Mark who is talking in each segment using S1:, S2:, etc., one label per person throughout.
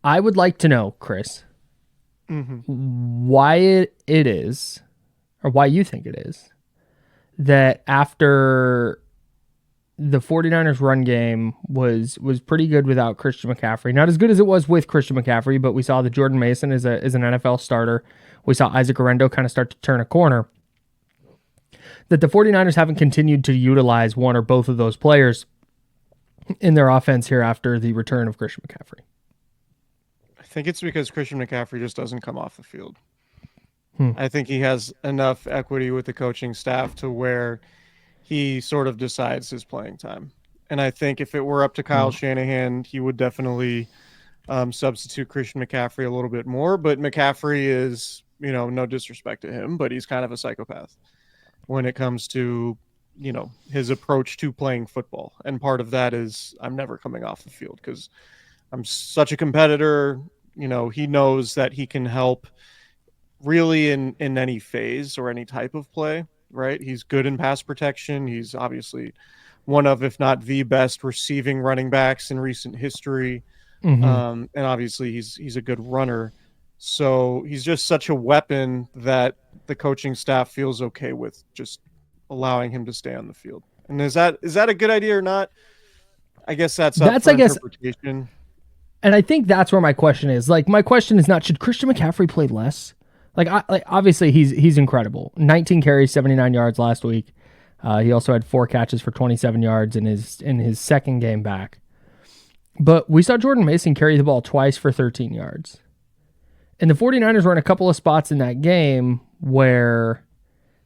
S1: I would like to know, Chris,
S2: Hmm.
S1: why it is, or why you think it is, that after the 49ers run game was pretty good without Christian McCaffrey. Not as good as it was with Christian McCaffrey, but we saw that Jordan Mason is an NFL starter. We saw Isaac Orendo kind of start to turn a corner. That the 49ers haven't continued to utilize one or both of those players in their offense here after the return of Christian McCaffrey.
S2: I think it's because Christian McCaffrey just doesn't come off the field.
S1: Hmm.
S2: I think he has enough equity with the coaching staff to where he sort of decides his playing time. And I think if it were up to Kyle
S1: Hmm.
S2: Shanahan, he would definitely substitute Christian McCaffrey a little bit more. But McCaffrey is, no disrespect to him, but he's kind of a psychopath when it comes to, his approach to playing football. And part of that is I'm never coming off the field because I'm such a competitor. He knows that he can help really in any phase or any type of play, right? He's good in pass protection. He's obviously one of, if not the best receiving running backs in recent history.
S1: Mm-hmm.
S2: And obviously he's a good runner. So he's just such a weapon that the coaching staff feels okay with just allowing him to stay on the field. And is that a good idea or not? I guess that's up
S1: That's,
S2: for
S1: I guess,
S2: interpretation.
S1: and I think that's where my question is. Like, my question is not should Christian McCaffrey play less? Like obviously he's incredible. 19 carries, 79 yards last week. He also had 4 catches for 27 yards in his second game back. But we saw Jordan Mason carry the ball twice for 13 yards. And the 49ers were in a couple of spots in that game where,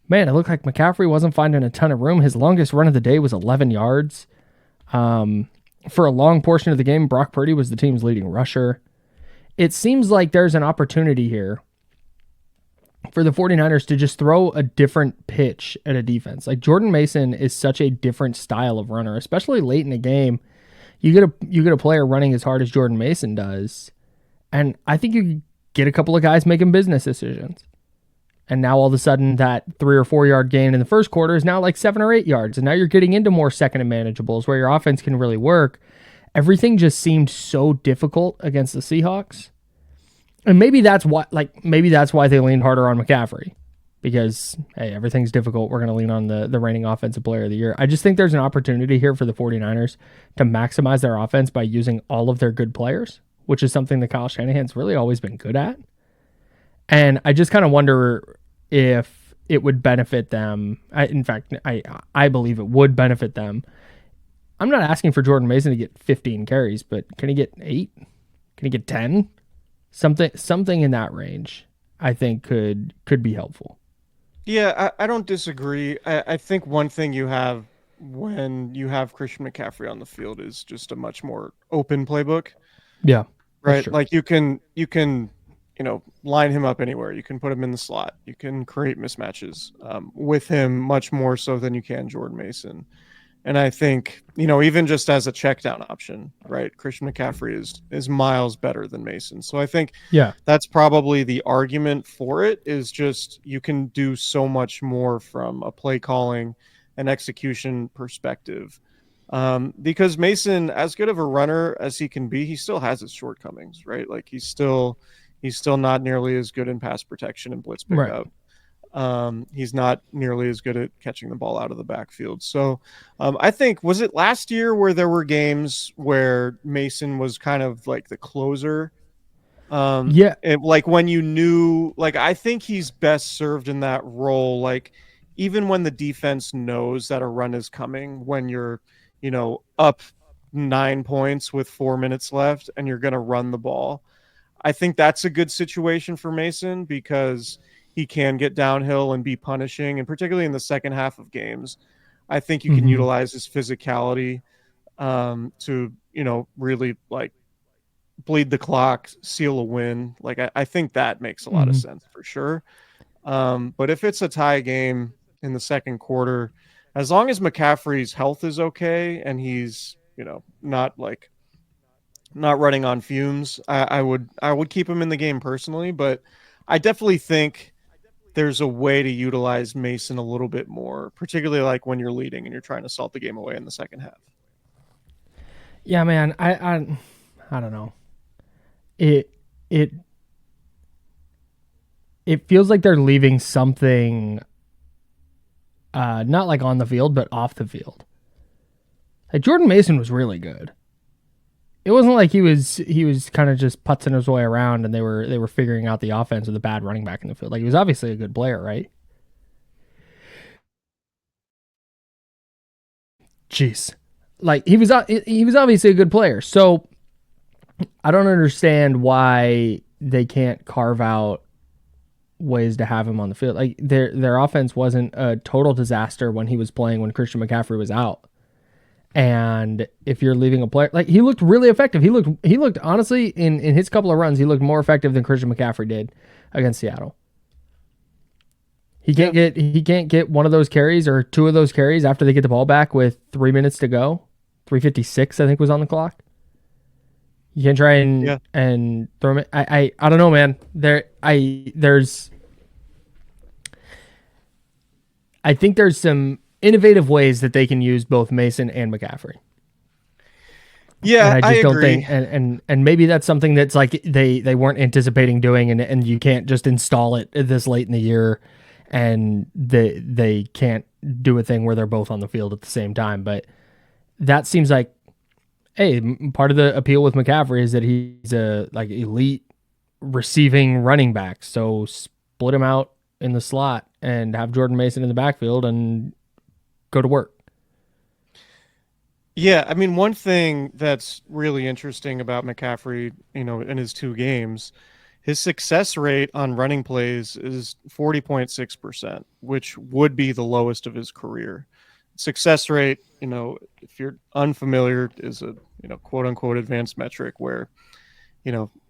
S1: man, it looked like McCaffrey wasn't finding a ton of room. His longest run of the day was 11 yards. For a long portion of the game, Brock Purdy was the team's leading rusher. It seems like there's an opportunity here for the 49ers to just throw a different pitch at a defense. Like, Jordan Mason is such a different style of runner, especially late in the game. You get a player running as hard as Jordan Mason does, and I think you get a couple of guys making business decisions. And now all of a sudden that 3 or 4 yard gain in the first quarter is now like 7 or 8 yards. And now you're getting into more second and manageables where your offense can really work. Everything just seemed so difficult against the Seahawks. And maybe that's why they leaned harder on McCaffrey. Because, hey, everything's difficult. We're going to lean on the reigning offensive player of the year. I just think there's an opportunity here for the 49ers to maximize their offense by using all of their good players, which is something that Kyle Shanahan's really always been good at. And I just kind of wonder if it would benefit them. In fact, I believe it would benefit them. I'm not asking for Jordan Mason to get 15 carries, but can he get 8? Can he get 10? Something in that range, I think could be helpful.
S2: Yeah, I don't disagree. I think one thing you have when you have Christian McCaffrey on the field is just a much more open playbook,
S1: Yeah, that's
S2: right?
S1: true.
S2: Like you can line him up anywhere. You can put him in the slot. You can create mismatches with him much more so than you can Jordan Mason. And I think, even just as a check down option, right? Christian McCaffrey is miles better than Mason. So I think
S1: Yeah.
S2: that's probably the argument for it is just you can do so much more from a play calling and execution perspective. Because Mason, as good of a runner as he can be, he still has his shortcomings, right? Like he's still not nearly as good in pass protection and blitz
S1: Right.
S2: pickup. He's not nearly as good at catching the ball out of the backfield. So I think, was it last year where there were games where Mason was kind of like the closer?
S1: Yeah.
S2: Like when you knew, like, I think he's best served in that role. Like, even when the defense knows that a run is coming, when you're, up 9 points with 4 minutes left and you're going to run the ball. I think that's a good situation for Mason because he can get downhill and be punishing, and particularly in the second half of games, I think you can
S1: Hmm.
S2: utilize his physicality to really like bleed the clock, seal a win. Like I think that makes a lot of
S1: Hmm.
S2: sense for sure. But if it's a tie game in the second quarter, as long as McCaffrey's health is okay and he's not running on fumes, I would keep him in the game personally. But I definitely think there's a way to utilize Mason a little bit more, particularly like when you're leading and you're trying to salt the game away in the second half.
S1: Yeah, man. I don't know. it it it feels like they're leaving something not like on the field, but off the field. Like Jordan Mason was really good. It wasn't like he was kind of just putzing his way around and they were figuring out the offense with a bad running back in the field. Like he was obviously a good player, right? Jeez. Like he was obviously a good player. So I don't understand why they can't carve out ways to have him on the field. Like their offense wasn't a total disaster when he was playing when Christian McCaffrey was out. And if you're leaving a player, like he looked really effective. He looked honestly in his couple of runs, he looked more effective than Christian McCaffrey did against Seattle. He can't get one of those carries or two of those carries after they get the ball back with 3 minutes to go. 3:56 I think was on the clock. You can try and throw him. I don't know, man. I think there's some innovative ways that they can use both Mason and McCaffrey.
S2: Yeah,
S1: and I just don't
S2: agree.
S1: think, and maybe that's something that's like they weren't anticipating doing, and you can't just install it this late in the year, and they can't do a thing where they're both on the field at the same time. But that seems like, hey, part of the appeal with McCaffrey is that he's a like elite receiving running back. So split him out in the slot and have Jordan Mason in the backfield and go to work.
S2: Yeah, I mean, one thing that's really interesting about McCaffrey, in his 2 games, his success rate on running plays is 40.6%, which would be the lowest of his career. Success rate, if you're unfamiliar, is a, quote unquote advanced metric where,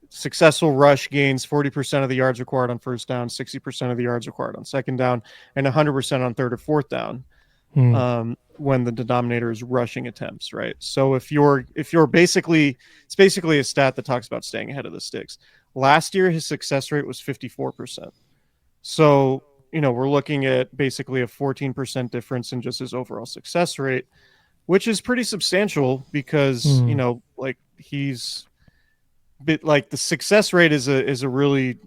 S2: successful rush gains 40% of the yards required on first down, 60% of the yards required on second down, and 100% on third or fourth down. When the denominator is rushing attempts, right? So if you're basically, it's basically a stat that talks about staying ahead of the sticks. Last year, his success rate was 54%. So, we're looking at basically a 14% difference in just his overall success rate, which is pretty substantial because, like he's bit like the success rate is a really,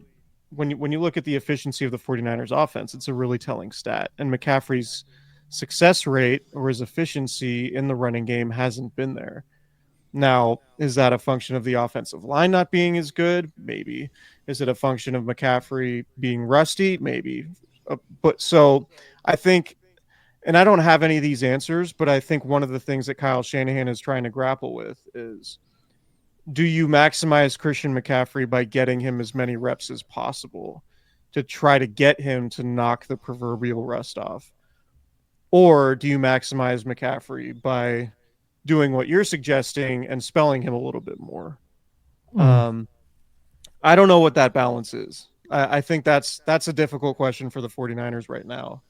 S2: when you look at the efficiency of the 49ers offense, it's a really telling stat. And McCaffrey's success rate or his efficiency in the running game hasn't been there. Now, is that a function of the offensive line not being as good? Maybe. Is it a function of McCaffrey being rusty? Maybe. But so I think, and I don't have any of these answers, but I think one of the things that Kyle Shanahan is trying to grapple with is, do you maximize Christian McCaffrey by getting him as many reps as possible to try to get him to knock the proverbial rust off? Or do you maximize McCaffrey by doing what you're suggesting and spelling him a little bit more? I don't know what that balance is. I think that's a difficult question for the 49ers right now.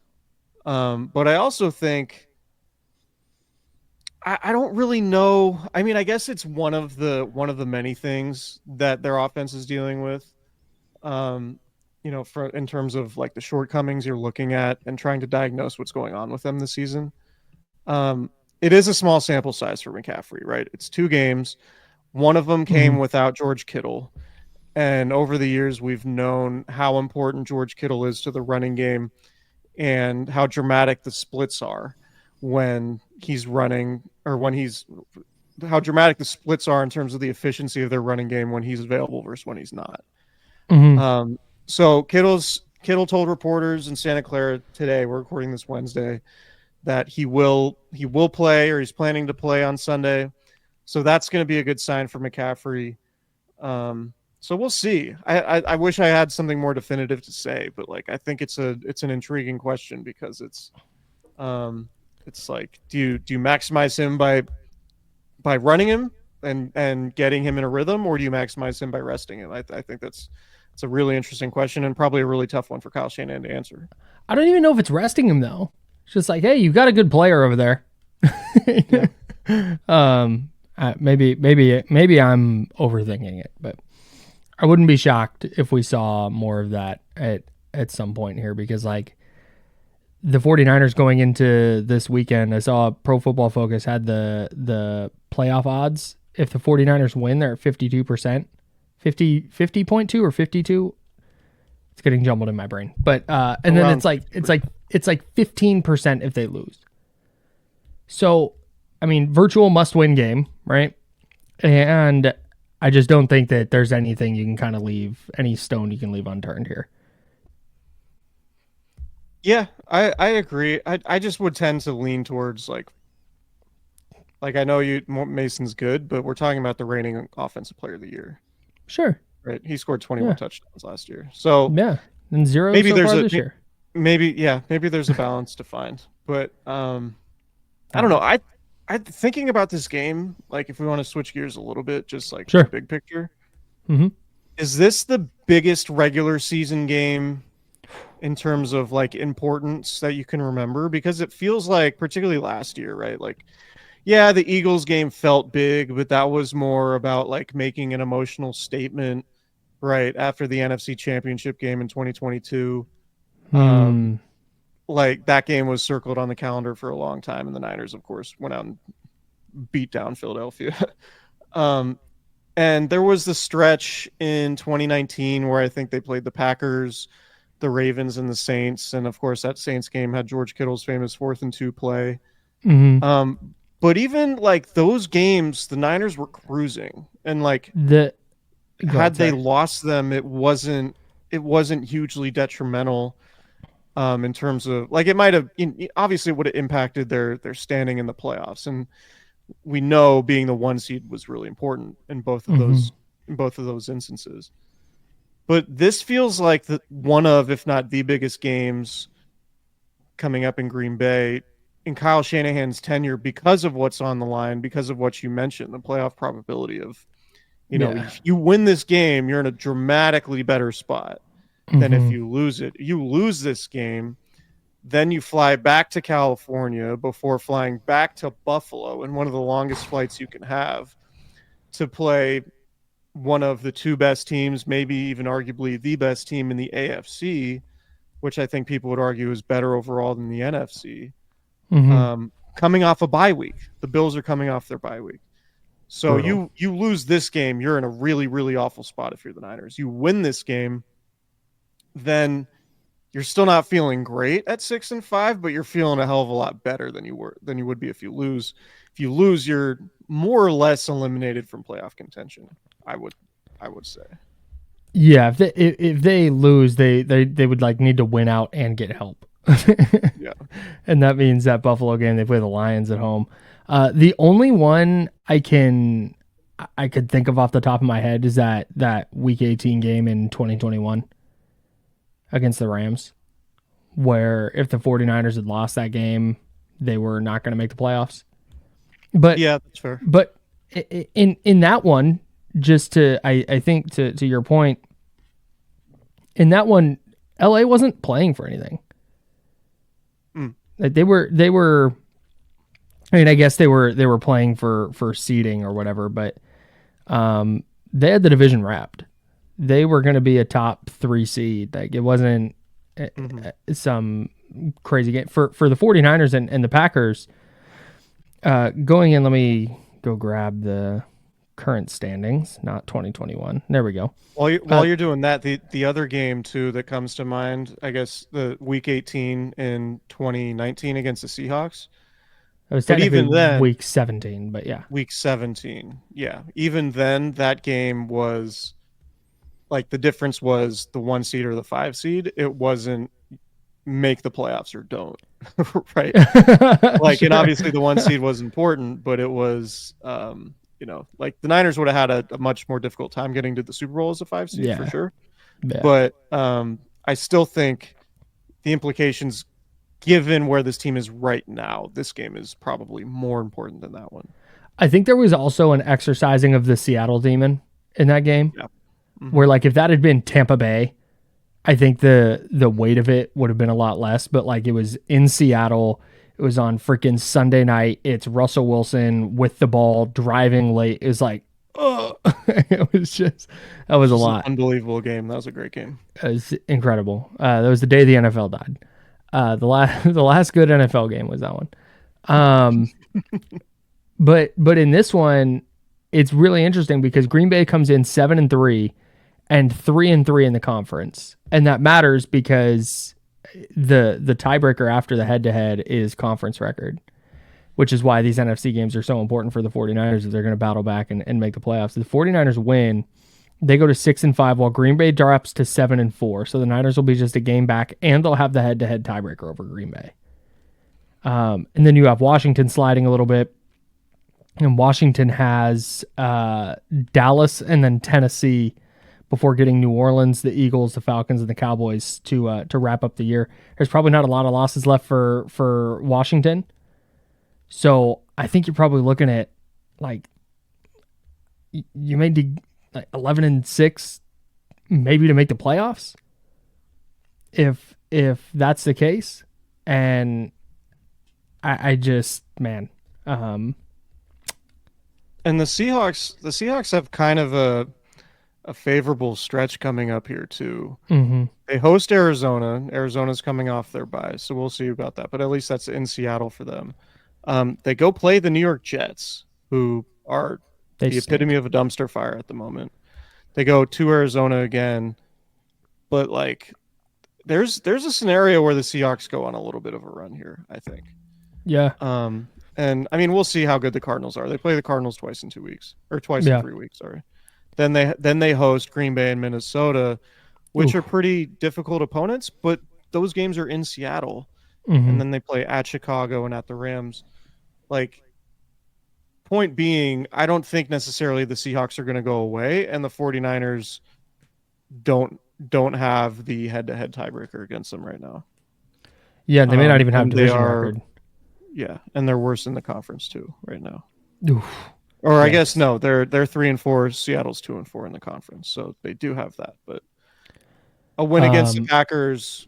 S2: But I also think I don't really know. I mean, I guess it's one of the many things that their offense is dealing with. In terms of like the shortcomings you're looking at and trying to diagnose what's going on with them this season. It is a small sample size for McCaffrey, right? It's 2 games. One of them came without George Kittle. And over the years, we've known how important George Kittle is to the running game and how dramatic the splits are when he's running, or how dramatic the splits are in terms of the efficiency of their running game when he's available versus when he's not. So Kittle told reporters in Santa Clara today, we're recording this Wednesday, that he will play, or he's planning to play on Sunday. So that's going to be a good sign for McCaffrey. So we'll see. I wish I had something more definitive to say, but like I think it's an intriguing question because it's like, do you maximize him by running him and getting him in a rhythm, or do you maximize him by resting him? I think it's a really interesting question and probably a really tough one for Kyle Shanahan to answer.
S1: I don't even know if it's resting him though. It's just like, hey, you've got a good player over there. Maybe I'm overthinking it, but I wouldn't be shocked if we saw more of that at some point here, because like the 49ers going into this weekend, I saw Pro Football Focus had the playoff odds. If the 49ers win, they're at 52%. 50.2 or 52. It's getting jumbled in my brain. But and then it's like 15% if they lose. So, I mean, virtual must-win game, right? And I just don't think that there's anything you can kind of leave, any stone you can leave unturned here.
S2: Yeah, I agree. I just would tend to lean towards like I know Mason's good, but we're talking about the reigning offensive player of the year.
S1: Sure.
S2: Right. He scored 21 touchdowns last year. So
S1: yeah, and 0
S2: maybe
S1: so
S2: there's
S1: far this year.
S2: Maybe there's a balance to find. But I don't know. I thinking about this game, like if we want to switch gears a little bit, just like the big picture.
S1: Mm-hmm.
S2: Is this the biggest regular season game in terms of like importance that you can remember? Because it feels like, particularly last year, right? Like, yeah, the Eagles game felt big, but that was more about like making an emotional statement, right, after the NFC Championship game in 2022. Like that game was circled on the calendar for a long time, and the Niners, of course, went out and beat down Philadelphia. And there was the stretch in 2019 where I think they played the Packers, the Ravens, and the Saints, and of course that Saints game had George Kittle's famous 4th and 2 play. But even like those games, the Niners were cruising, and like had they lost them, it wasn't hugely detrimental in terms of like it might have obviously it would have impacted their standing in the playoffs, and we know being the 1 seed was really important in both of those instances. But this feels like one of, if not the biggest games coming up in Green Bay in Kyle Shanahan's tenure, because of what's on the line, because of what you mentioned, the playoff probability of, if you win this game, you're in a dramatically better spot than if you lose it. You lose this game, then you fly back to California before flying back to Buffalo in one of the longest flights you can have to play one of the 2 best teams, maybe even arguably the best team in the AFC, which I think people would argue is better overall than the NFC. Coming off a bye week. The Bills are coming off their bye week. So you lose this game, you're in a really, really awful spot if you're the Niners. You win this game, then you're still not feeling great at 6-5, but you're feeling a hell of a lot better than you would be if you lose. If you lose, you're more or less eliminated from playoff contention, I would say.
S1: Yeah, if they lose, they would like need to win out and get help.
S2: Yeah.
S1: And that means that Buffalo game, they play the Lions at home. The only one I could think of off the top of my head is that Week 18 game in 2021 against the Rams, where if the 49ers had lost that game, they were not going to make the playoffs. But
S2: yeah, that's fair.
S1: But in that one, just to I think to your point, in that one, LA wasn't playing for anything. Like they were. I mean, I guess they were playing for seeding or whatever, but they had the division wrapped. They were going to be a top 3 seed. Like it wasn't some crazy game for the 49ers and the Packers. Going in, let me go grab the current standings, not 2021. There we go.
S2: While you're doing that, the other game too that comes to mind, I guess the Week 18 in 2019 against the Seahawks.
S1: It was technically even then, Week 17, but yeah.
S2: Week 17, yeah. Even then, that game was like the difference was the 1 seed or the 5 seed. It wasn't make the playoffs or don't, right? Like, sure. And obviously the 1 seed was important, but it was, like the Niners would have had a much more difficult time getting to the Super Bowl as a 5 seed for sure. Yeah. But I still think the implications, given where this team is right now, this game is probably more important than that one.
S1: I think there was also an exercising of the Seattle demon in that game, where like if that had been Tampa Bay, I think the weight of it would have been a lot less. But like it was in Seattle, it was on freaking Sunday night. It's Russell Wilson with the ball driving late. It was like, oh, it was just that was a lot.
S2: Unbelievable game. That was a great game.
S1: It was incredible. That was the day the NFL died. The last good NFL game was that one. But in this one, it's really interesting because Green Bay comes in 7-3 and 3-3 in the conference. And that matters because the tiebreaker after the head-to-head is conference record, which is why these NFC games are so important for the 49ers if they're going to battle back and make the playoffs. If the 49ers win, they go to 6-5 while Green Bay drops to 7-4. So the Niners will be just a game back and they'll have the head-to-head tiebreaker over Green Bay. And then you have Washington sliding a little bit. And Washington has Dallas and then Tennessee before getting New Orleans, the Eagles, the Falcons, and the Cowboys to wrap up the year. There's probably not a lot of losses left for Washington. So I think you're probably looking at like you may do like 11-6, maybe to make the playoffs. If that's the case, and I just man.
S2: And the Seahawks have kind of a favorable stretch coming up here too.
S1: Mm-hmm.
S2: They host Arizona. Arizona's coming off their bye, so we'll see about that. But at least that's in Seattle for them. They go play the New York Jets, who are the epitome of a dumpster fire at the moment. They go to Arizona again, but like there's a scenario where the Seahawks go on a little bit of a run here, I think.
S1: Yeah.
S2: And I mean, we'll see how good the Cardinals are. They play the Cardinals twice in 2 weeks, or twice in 3 weeks. Sorry. Then they host Green Bay and Minnesota, which are pretty difficult opponents, but those games are in Seattle, and then they play at Chicago and at the Rams. Like, point being, I don't think necessarily the Seahawks are going to go away, and the 49ers don't have the head-to-head tiebreaker against them right now.
S1: Yeah, they may not even have division record.
S2: Yeah, and they're worse in the conference too right now.
S1: Oof.
S2: Or I guess no, they're 3-4. Seattle's 2-4 in the conference, so they do have that. But a win against the Packers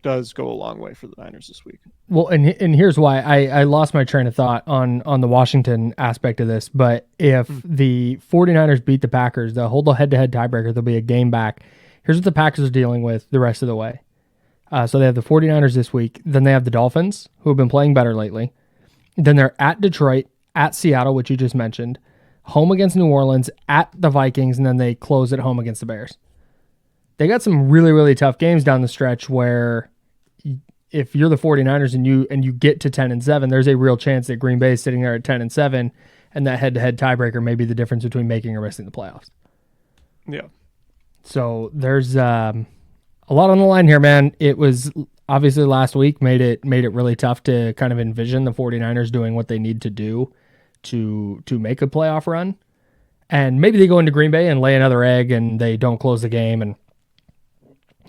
S2: does go a long way for the Niners this week.
S1: Well, and here's why I lost my train of thought on the Washington aspect of this. But if the 49ers beat the Packers, they'll hold a head-to-head tiebreaker. There'll be a game back. Here's what the Packers are dealing with the rest of the way. So they have the 49ers this week. Then they have the Dolphins, who have been playing better lately. Then they're at Detroit, at Seattle, which you just mentioned, home against New Orleans, at the Vikings, and then they close at home against the Bears. They got some really, really tough games down the stretch where if you're the 49ers and you get to 10-7, there's a real chance that Green Bay is sitting there at 10-7, and that head-to-head tiebreaker may be the difference between making or missing the playoffs.
S2: Yeah.
S1: So there's a lot on the line here, man. It was obviously last week made it really tough to kind of envision the 49ers doing what they need to do to make a playoff run. And maybe they go into Green Bay and lay another egg and they don't close the game and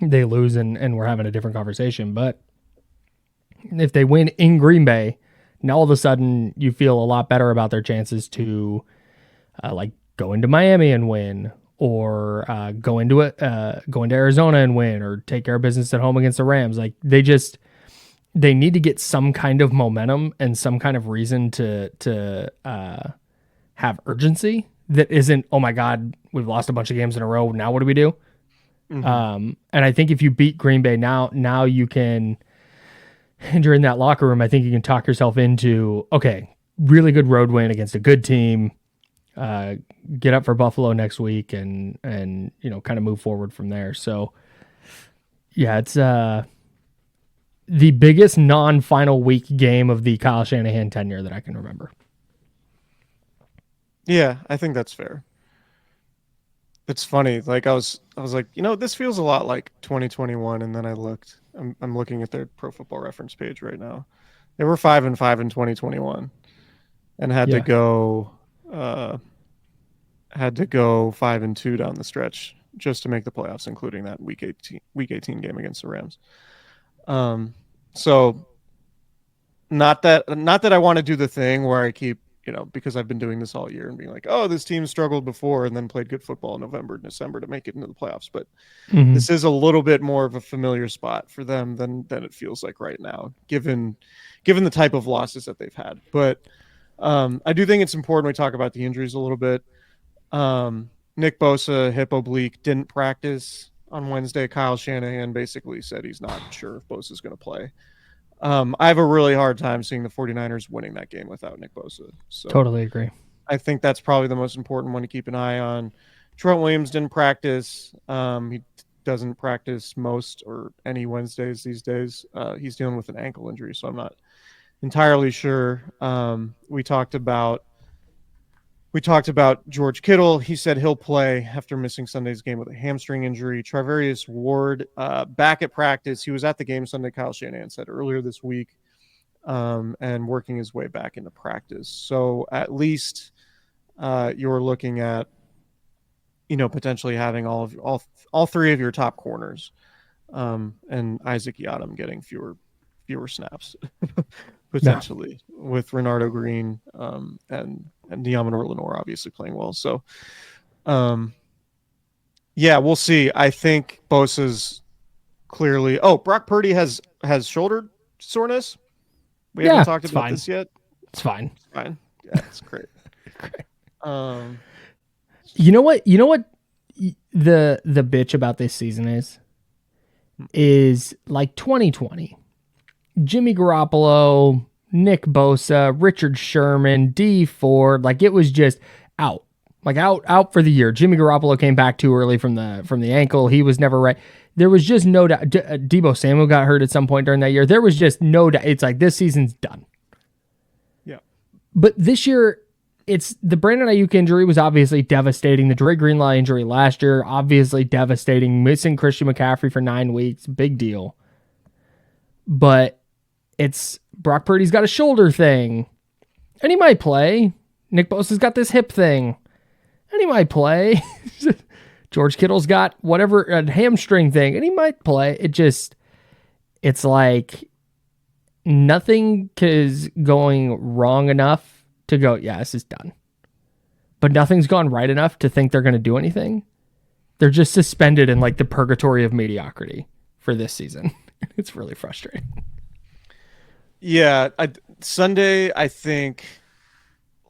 S1: they lose and we're having a different conversation. But if they win in Green Bay, now all of a sudden you feel a lot better about their chances to like go into Miami and win, or go into Arizona and win, or take care of business at home against the Rams. Like they need to get some kind of momentum and some kind of reason to have urgency that isn't, oh my God, we've lost a bunch of games in a row. Now what do we do? And I think if you beat Green Bay now you can, and you're in that locker room, I think you can talk yourself into, okay, really good road win against a good team. Get up for Buffalo next week and kind of move forward from there. So yeah, it's the biggest non-final week game of the Kyle Shanahan tenure that I can remember.
S2: Yeah, I think that's fair. It's funny. Like I was like, this feels a lot like 2021, and then I looked. I'm looking at their Pro Football Reference page right now. They were 5-5 in 2021, and had to go 5-2 down the stretch just to make the playoffs, including that week 18 game against the Rams. So not that I want to do the thing where I keep, because I've been doing this all year and being like, oh, this team struggled before and then played good football in November and December to make it into the playoffs. But this is a little bit more of a familiar spot for them than it feels like right now, given the type of losses that they've had. But I do think it's important we talk about the injuries a little bit. Nick Bosa, hip oblique, didn't practice on Wednesday. Kyle Shanahan basically said he's not sure if Bosa's going to play. I have a really hard time seeing the 49ers winning that game without Nick Bosa. So
S1: totally agree.
S2: I think that's probably the most important one to keep an eye on. Trent Williams didn't practice. He doesn't practice most or any Wednesdays these days. He's dealing with an ankle injury, so I'm not entirely sure. We talked about George Kittle. He said he'll play after missing Sunday's game with a hamstring injury. Trevarius Ward back at practice. He was at the game Sunday, Kyle Shanahan said earlier this week, and working his way back into practice. So at least you're looking at, potentially having all three of your top corners, and Isaac Yiadom getting fewer snaps potentially, with Renardo Green and Diamonor Lenore obviously playing well. So, we'll see. I think Bosa's clearly. Oh, Brock Purdy has shoulder soreness. We haven't talked about this yet.
S1: It's fine.
S2: It's fine. Yeah, it's great.
S1: Great. You know what the bitch about this season is like 2020. Jimmy Garoppolo, Nick Bosa, Richard Sherman, D Ford, like it was just out for the year. Jimmy Garoppolo came back too early from the ankle. He was never right. There was just no doubt. Deebo Samuel got hurt at some point during that year. There was just no doubt. It's like this season's done.
S2: Yeah.
S1: But this year, it's the Brandon Ayuk injury was obviously devastating. The Dre Greenlaw injury last year, obviously devastating. Missing Christian McCaffrey for 9 weeks, big deal. But it's Brock Purdy's got a shoulder thing, and he might play. Nick Bosa's got this hip thing, and he might play. George Kittle's got whatever, a hamstring thing, and he might play. It's like nothing is going wrong enough to go, yeah, this is done. But nothing's gone right enough to think they're going to do anything. They're just suspended in like the purgatory of mediocrity for this season. It's really frustrating.
S2: Yeah, Sunday, I think,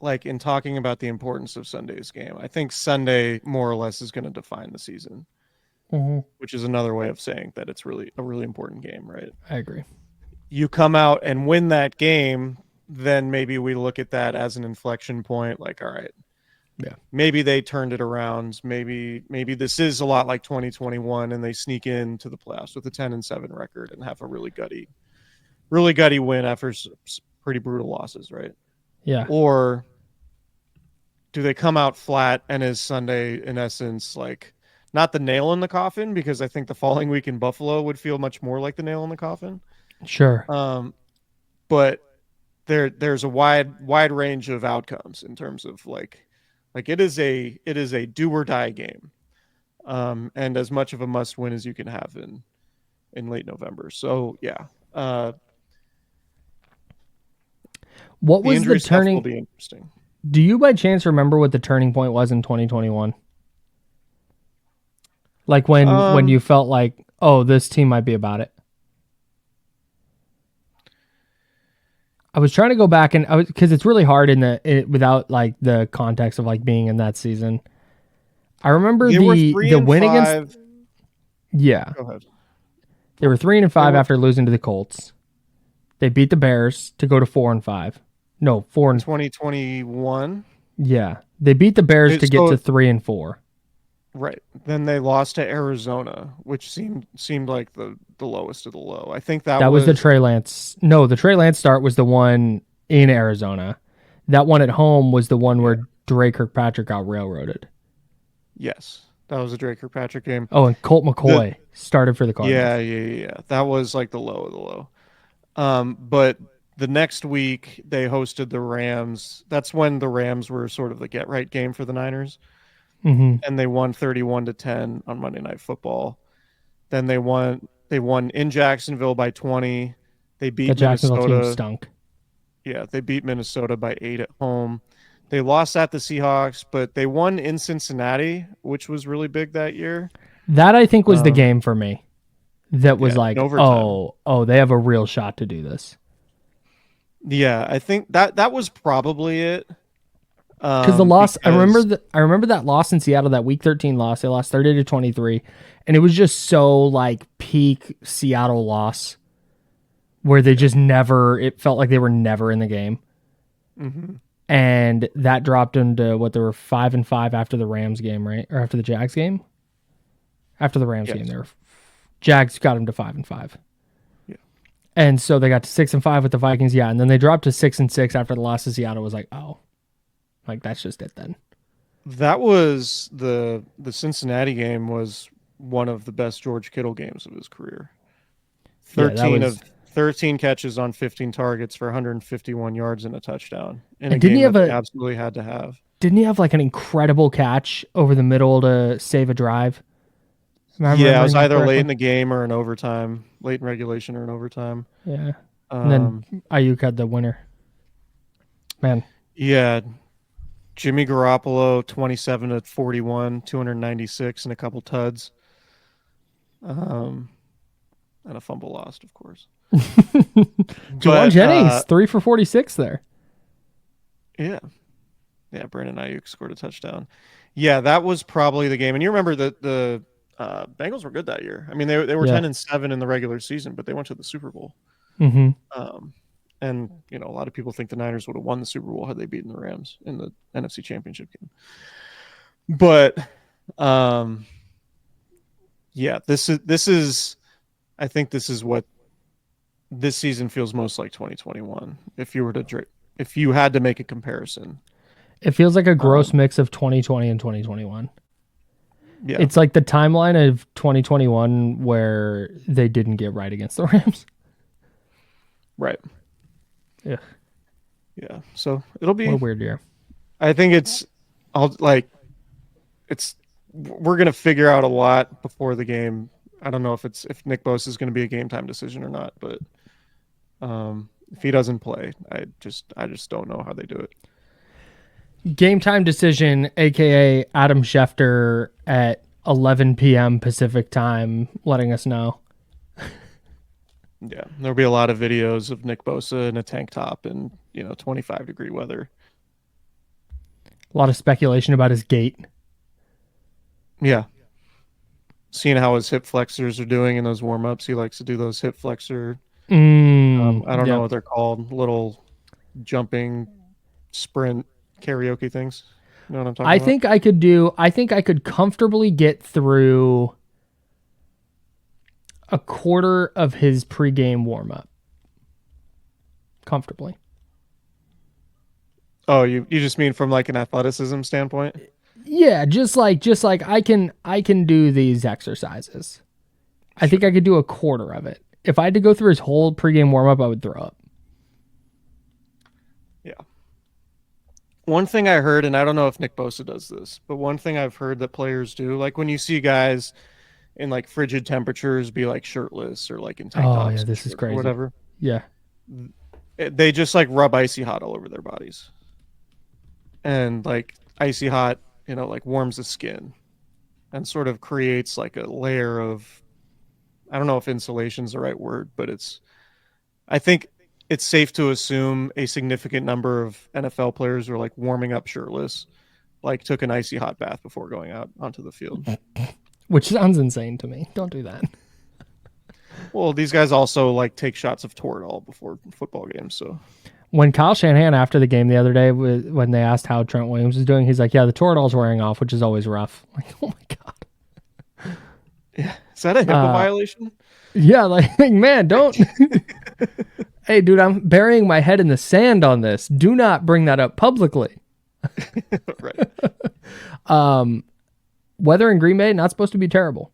S2: like in talking about the importance of Sunday's game, I think Sunday more or less is going to define the season, which is another way of saying that it's really a really important game, right?
S1: I agree.
S2: You come out and win that game, then maybe we look at that as an inflection point. Like, all right,
S1: yeah, maybe
S2: they turned it around. Maybe this is a lot like 2021, and they sneak into the playoffs with a 10-7 record and have a really gutty win after pretty brutal losses, right?
S1: Yeah.
S2: Or do they come out flat and is Sunday in essence like not the nail in the coffin? Because I think the following week in Buffalo would feel much more like the nail in the coffin.
S1: Sure.
S2: But there's a wide range of outcomes in terms of like it is a do or die game, and as much of a must win as you can have in late November. So yeah,
S1: what was the turning?
S2: Will be interesting.
S1: Do you by chance remember what the turning point was in 2021? Like when you felt like, oh, this team might be about it. I was trying to go back and because it's really hard without like the context of like being in that season. I remember the win against. Yeah.
S2: Go ahead.
S1: They were 3-5 after losing to the Colts. They beat the Bears to go to 4-5. No, 4 and
S2: 2021.
S1: Yeah, they beat the Bears to get to 3-4.
S2: Right. Then they lost to Arizona, which seemed like the lowest of the low. I think that was
S1: the Trey Lance. No, the Trey Lance start was the one in Arizona. That one at home was the one where Dre Kirkpatrick got railroaded.
S2: Yes, that was a Dre Kirkpatrick game.
S1: Oh, and Colt McCoy started for the Cardinals.
S2: Yeah. That was like the low of the low. But the next week they hosted the Rams. That's when the Rams were sort of the get right game for the Niners.
S1: Mm-hmm.
S2: And they won 31-10 on Monday Night Football. Then they won in Jacksonville by 20. They beat
S1: the Jacksonville
S2: Minnesota.
S1: Team stunk.
S2: Yeah, they beat Minnesota by 8 at home. They lost at the Seahawks, but they won in Cincinnati, which was really big that year.
S1: That I think was the game for me. That was like,
S2: overtime.
S1: oh, they have a real shot to do this.
S2: Yeah, I think that was probably it.
S1: Because the loss, I remember that loss in Seattle, that Week 13 loss. They lost 30-23, and it was just so like peak Seattle loss, where they just never. It felt like they were never in the game.
S2: Mm-hmm.
S1: and that dropped them to what, they were 5-5 after the Rams game, right? Or after the Jags game? After the Rams game, Jags got them to 5-5.
S2: Yeah.
S1: And so they got to 6-5 with the Vikings, and then they dropped to 6-6 after the loss to Seattle. Was like, oh, like that's just it then.
S2: That was the Cincinnati game was one of the best George Kittle games of his career. 13 catches on 15 targets for 151 yards and a touchdown. And
S1: didn't he have
S2: absolutely had to have.
S1: Didn't he have like an incredible catch over the middle to save a drive?
S2: Yeah, it was either late in the game or in overtime, late in regulation or in overtime.
S1: Yeah. And then Ayuk had the winner. Man.
S2: Yeah. Jimmy Garoppolo, 27-41, 296 and a couple tuds. And a fumble lost, of course.
S1: Jawan Jennings, 3 for 46 there.
S2: Yeah. Yeah, Brandon Ayuk scored a touchdown. Yeah, that was probably the game. And you remember that the Bengals were good that year. I mean, they were 10-7 in the regular season, but they went to the Super Bowl.
S1: Mm-hmm.
S2: And a lot of people think the Niners would have won the Super Bowl had they beaten the Rams in the NFC Championship game. But yeah, this is I think this is what this season feels most like 2021. If you had to make a comparison,
S1: it feels like a gross mix of 2020 and 2021.
S2: Yeah,
S1: it's like the timeline of 2021 where they didn't get right against the Rams.
S2: Right.
S1: Yeah.
S2: Yeah. So it'll be
S1: what a weird year.
S2: I think we're gonna figure out a lot before the game. I don't know if Nick Bosa is going to be a game time decision or not, but if he doesn't play, I just don't know how they do it.
S1: Game time decision, aka Adam Schefter at 11 p.m. Pacific time, letting us know.
S2: Yeah, there'll be a lot of videos of Nick Bosa in a tank top and 25-degree weather.
S1: A lot of speculation about his gait.
S2: Yeah. Seeing how his hip flexors are doing in those warm-ups. He likes to do those hip flexor. I don't know what they're called. Little jumping sprint karaoke things. You know what I'm talking about?
S1: I think I could comfortably get through a quarter of his pregame warm-up. Comfortably.
S2: Oh, you just mean from like an athleticism standpoint?
S1: Yeah, just like I can do these exercises. I think I could do a quarter of it. If I had to go through his whole pregame warm-up, I would throw up.
S2: Yeah. One thing I heard, and I don't know if Nick Bosa does this, but one thing I've heard that players do, like when you see guys in like frigid temperatures be like shirtless or like in tank tops.
S1: Oh yeah, this is crazy.
S2: Or whatever.
S1: Yeah.
S2: They just like rub icy hot all over their bodies. And like icy hot, like warms the skin and sort of creates like a layer of, I don't know if insulation is the right word, but I think it's safe to assume a significant number of NFL players were like warming up shirtless, like took an icy hot bath before going out onto the field.
S1: Which sounds insane to me. Don't do that.
S2: Well, these guys also like take shots of Toradol before football games, so.
S1: When Kyle Shanahan, after the game the other day, when they asked how Trent Williams was doing, he's like, yeah, the Toradol's wearing off, which is always rough. Like, oh my God.
S2: Yeah. Is that a HIPAA violation?
S1: Yeah, like man, don't. Hey, dude, I'm burying my head in the sand on this. Do not bring that up publicly.
S2: Right.
S1: Weather in Green Bay, not supposed to be terrible.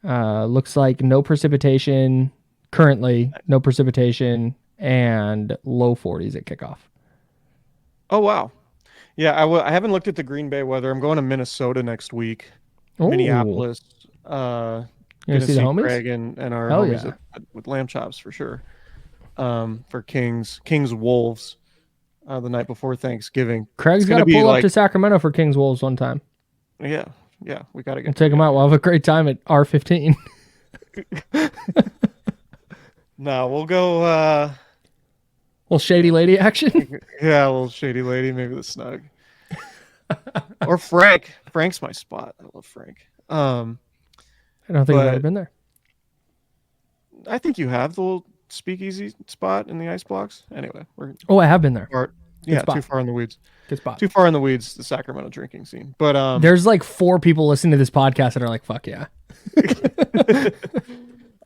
S1: Looks like no precipitation. Currently, no precipitation. And low 40s at kickoff.
S2: Oh, wow. Yeah, I haven't looked at the Green Bay weather. I'm going to Minnesota next week. Ooh. Minneapolis.
S1: You going to see the homies?
S2: Craig and our homies with lamb chops for sure. For Kings Wolves the night before Thanksgiving.
S1: Craig's got to pull up to Sacramento for Kings Wolves one time.
S2: Yeah, we got to
S1: take him out. We'll have a great time at R15.
S2: No, we'll go...
S1: little shady lady action?
S2: Yeah, a little shady lady, maybe the Snug. Or Frank. Frank's my spot. I love Frank.
S1: I don't think I've ever been there.
S2: I think you have. speakeasy spot in the ice blocks. Anyway, we're
S1: I have been there.
S2: too far in the weeds.
S1: Good spot.
S2: Too far in the weeds, the Sacramento drinking scene. But
S1: there's like 4 people listening to this podcast that are like, fuck yeah.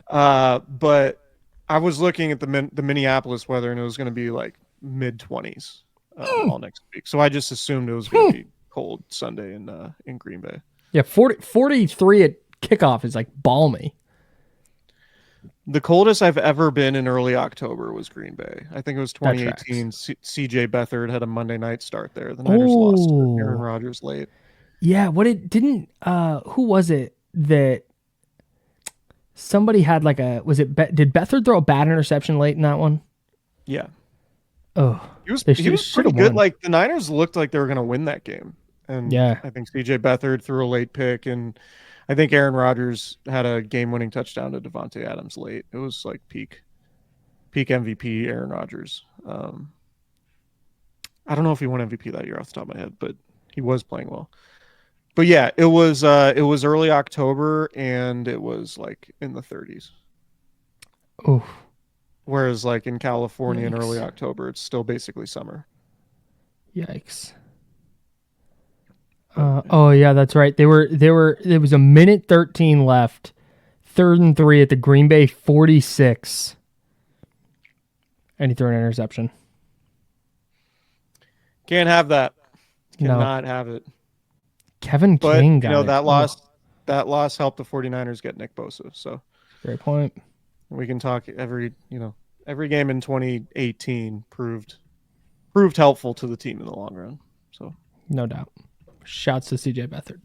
S2: But I was looking at the Minneapolis weather, and it was going to be like mid-20s all next week. So I just assumed it was going to be cold Sunday in Green Bay.
S1: Yeah, 43 at kickoff is like balmy.
S2: The coldest I've ever been in early October was Green Bay. I think it was 2018. CJ Beathard had a Monday night start there. The Niners lost to Aaron Rodgers late.
S1: Yeah, who was it that somebody had like did Beathard throw a bad interception late in that one?
S2: Yeah.
S1: Oh.
S2: He was pretty good. Like the Niners looked like they were going to win that game. And
S1: yeah.
S2: I think CJ Beathard threw a late pick, and I think Aaron Rodgers had a game-winning touchdown to Devontae Adams late. It was like peak MVP Aaron Rodgers. I don't know if he won MVP that year off the top of my head, but he was playing well. But yeah, it was early October, and it was like in the 30s.
S1: Oh.
S2: Whereas like in California in early October, it's still basically summer.
S1: Yikes. Yeah, that's right. There was a minute 13 left. 3rd and 3 at the Green Bay 46. And he threw an interception.
S2: Can't have that. Cannot have it.
S1: Kevin King got it.
S2: That loss helped the 49ers get Nick Bosa. So
S1: great point.
S2: We can talk every game in 2018 proved helpful to the team in the long run. So
S1: no doubt. Shouts to CJ Beathard.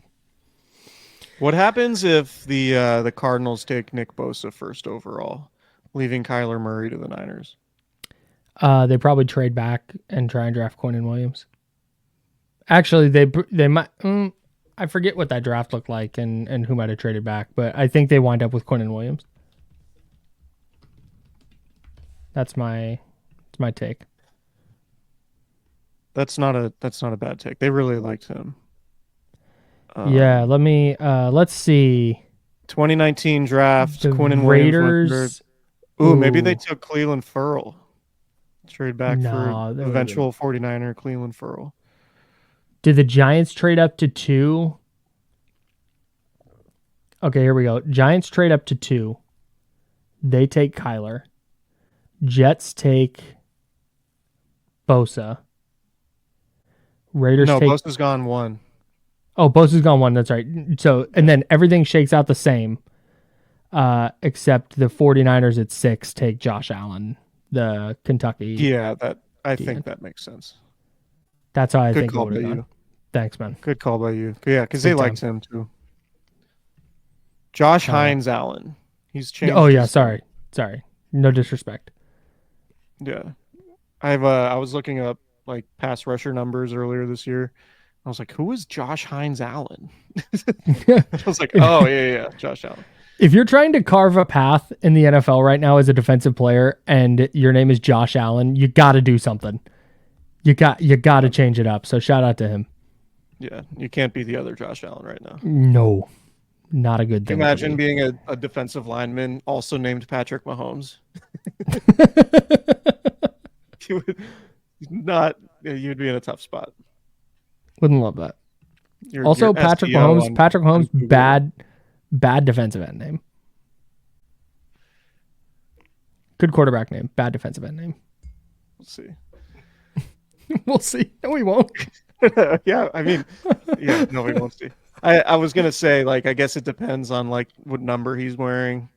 S2: What happens if the Cardinals take Nick Bosa first overall, leaving Kyler Murray to the Niners?
S1: They probably trade back and try and draft Quinnen Williams. Actually, they might. I forget what that draft looked like and who might have traded back, but I think they wind up with Quinnen Williams. That's my take.
S2: That's not a bad take. They really liked him.
S1: Yeah, let's see.
S2: 2019 draft,
S1: the
S2: Quinnen
S1: Raiders.
S2: Ooh, maybe they took Cleveland Ferrell. Trade back for eventual 49er Cleveland Ferrell.
S1: Did the Giants trade up to 2? Okay, here we go. Giants trade up to 2. They take Kyler. Jets take Bosa. Raiders take...
S2: Bosa's gone 1.
S1: Oh, Bosa's gone 1. That's right. So, and then everything shakes out the same, except the 49ers at 6 take Josh Allen, the Kentucky.
S2: Yeah, I think that makes sense.
S1: That's how I
S2: Good
S1: think it
S2: call
S1: would have
S2: by
S1: gone.
S2: you.
S1: Thanks, man.
S2: Good call by you. Yeah, because they liked him too. Josh Hines Allen. He's changed.
S1: Oh yeah, sorry. No disrespect.
S2: Yeah, I was looking up like pass rusher numbers earlier this year. I was like, who is Josh Hines Allen? I was like, oh yeah, Josh Allen.
S1: If you're trying to carve a path in the NFL right now as a defensive player and your name is Josh Allen, you got to do something. You got to change it up. So shout out to him.
S2: Yeah, you can't be the other Josh Allen right now.
S1: No, not a good thing.
S2: Imagine being a defensive lineman also named Patrick Mahomes. You'd be in a tough spot.
S1: Wouldn't love that.
S2: Your
S1: Patrick
S2: SEO
S1: Mahomes, bad defensive end name. Good quarterback name, bad defensive end name.
S2: We'll see.
S1: We'll see. No, we won't.
S2: Yeah, I mean, yeah, no, we won't see. I was gonna say, like, I guess it depends on like what number he's wearing.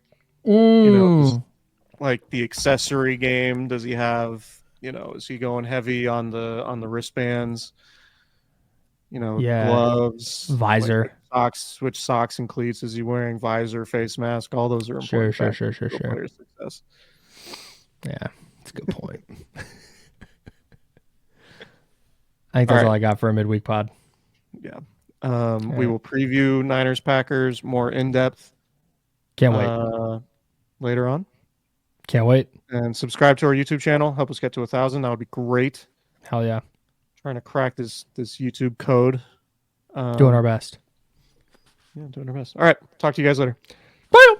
S2: Like the accessory game. Does he have? Is he going heavy on the wristbands? Gloves,
S1: visor,
S2: like socks. Which socks and cleats is he wearing? Visor, face mask. All those are important.
S1: Sure.
S2: Player success.
S1: Yeah, that's a good point. I think that's all I got for a midweek pod.
S2: Yeah. We will preview Niners Packers more in depth.
S1: Can't wait.
S2: Later on.
S1: Can't wait.
S2: And subscribe to our YouTube channel. Help us get to 1,000. That would be great.
S1: Hell yeah.
S2: Trying to crack this YouTube code.
S1: Doing our best.
S2: Yeah, doing our best. All right. Talk to you guys later.
S1: Bye.